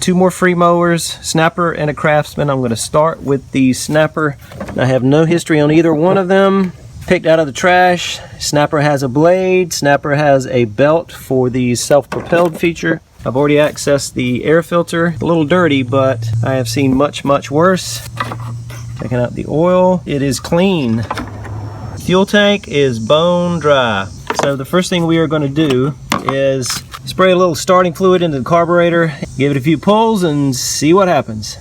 2 more free mowers, Snapper and a Craftsman. I'm going to start with the Snapper. I have no history on either one of them. Picked out of the trash. Snapper has a blade. Snapper has a belt for the self-propelled feature. I've already accessed the air filter. A little dirty, but I have seen much worse. Taking out the oil. It is clean. Fuel tank is bone dry. So the first thing we are going to do is spray a little starting fluid into the carburetor, give it a few pulls, and see what happens.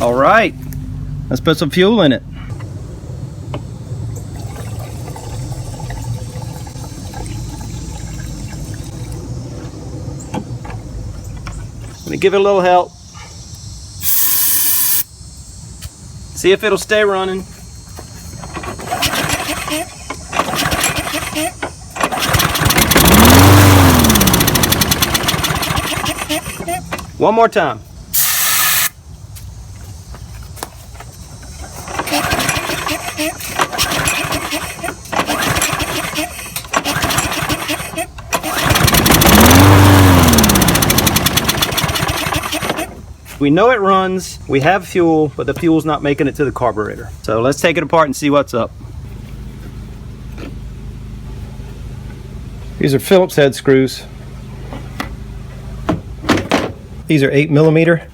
All right, let's put some fuel in it. Let me give it a little help. See if it'll stay running. One more time. We know it runs, we have fuel, but the fuel's not making it to the carburetor. So let's take it apart and see what's up. These are Phillips head screws. These are 8mm.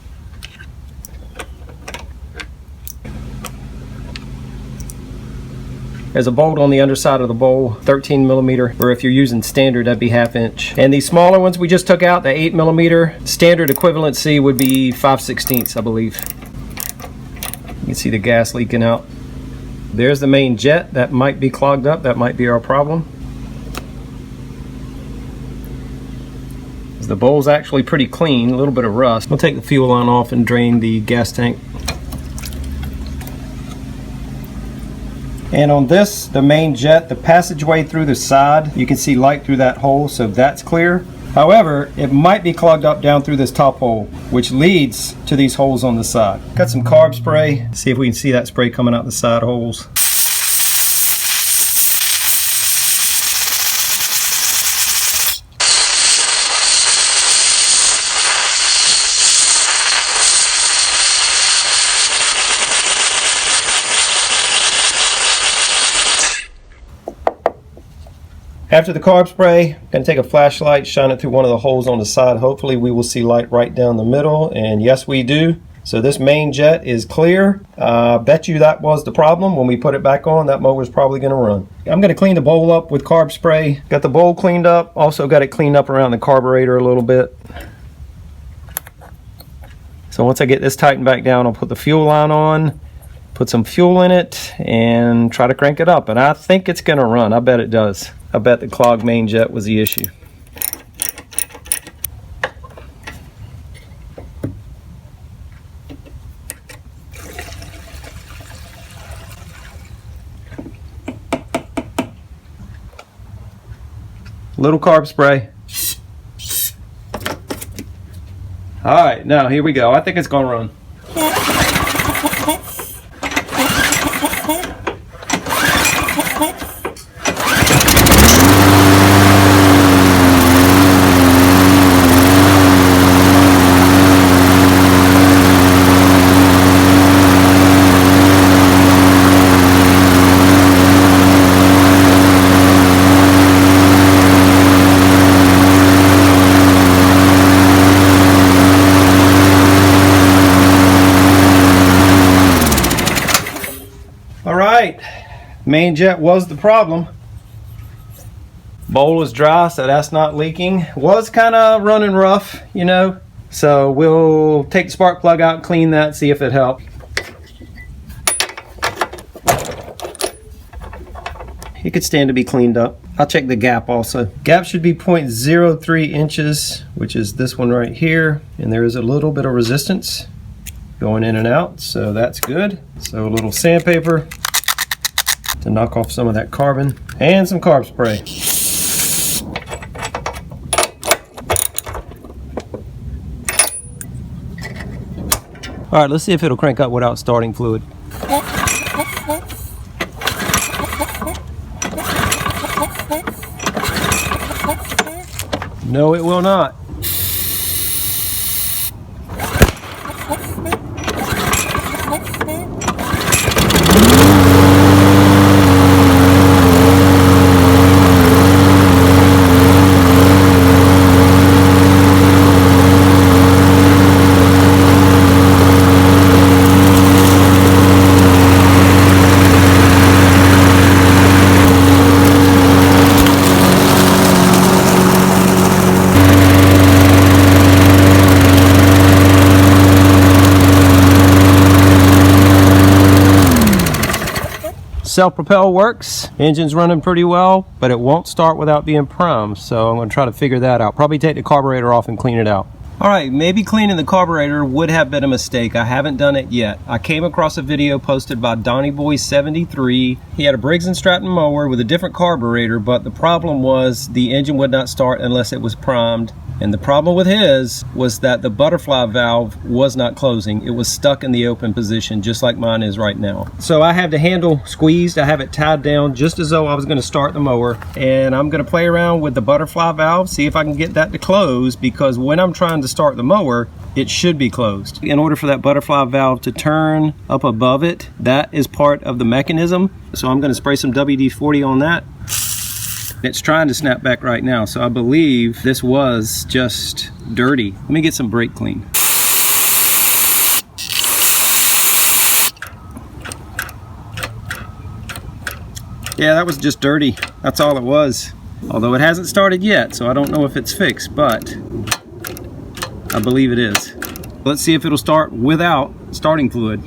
There's a bolt on the underside of the bowl, 13mm, or if you're using standard, that'd be 1/2 inch. And these smaller ones we just took out, the 8mm, standard equivalency would be 5/16, I believe. You can see the gas leaking out. There's the main jet. That might be clogged up. That might be our problem. The bowl's actually pretty clean, a little bit of rust. We'll take the fuel line off and drain the gas tank. And on this, the main jet, the passageway through the side, you can see light through that hole, so that's clear. However, it might be clogged up down through this top hole, which leads to these holes on the side. Got some carb spray. See if we can see that spray coming out the side holes. After the carb spray, I'm going to take a flashlight, shine it through one of the holes on the side. Hopefully we will see light right down the middle, and yes we do. So this main jet is clear. Bet you that was the problem. When we put it back on, that mower's probably going to run. I'm going to clean the bowl up with carb spray. Got the bowl cleaned up, also got it cleaned up around the carburetor a little bit. So once I get this tightened back down, I'll put the fuel line on, put some fuel in it, and try to crank it up. And I think it's going to run. I bet it does. I bet the clogged main jet was the issue. Little carb spray. All right, now here we go. I think it's gonna run. Main jet was the problem. Bowl is dry, so that's not leaking. Was kind of running rough, you know. So we'll take the spark plug out, clean that, see if it helped. It could stand to be cleaned up. I'll check the gap also. Gap should be 0.03 inches, which is this one right here. And there is a little bit of resistance going in and out, so that's good. So a little sandpaper to knock off some of that carbon, and some carb spray. All right, let's see if it'll crank up without starting fluid. No, it will not. Self-propelled works, engine's running pretty well, but it won't start without being primed, so I'm going to try to figure that out. Probably take the carburetor off and clean it out. Alright, maybe cleaning the carburetor would have been a mistake. I haven't done it yet. I came across a video posted by DonnieBoy73. He had a Briggs & Stratton mower with a different carburetor, but the problem was the engine would not start unless it was primed. And the problem with his was that the butterfly valve was not closing. It was stuck in the open position, just like mine is right now. So I have the handle squeezed. I have it tied down just as though I was going to start the mower. And I'm going to play around with the butterfly valve, see if I can get that to close, because when I'm trying to start the mower, it should be closed. In order for that butterfly valve to turn up above it, that is part of the mechanism. So I'm going to spray some WD-40 on that. It's trying to snap back right now, so I believe this was just dirty. Let me get some brake clean. Yeah, that was just dirty. That's all it was. Although it hasn't started yet, so I don't know if it's fixed, but I believe it is. Let's see if it'll start without starting fluid.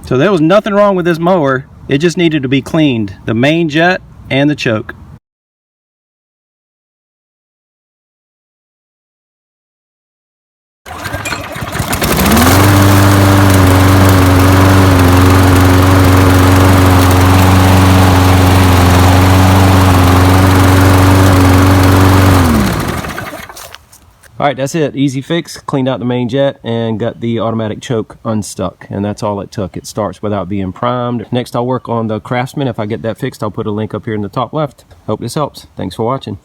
So there was nothing wrong with this mower. It just needed to be cleaned. The main jet and the choke. Alright, that's it. Easy fix. Cleaned out the main jet and got the automatic choke unstuck. And that's all it took. It starts without being primed. Next, I'll work on the Craftsman. If I get that fixed, I'll put a link up here in the top left. Hope this helps. Thanks for watching.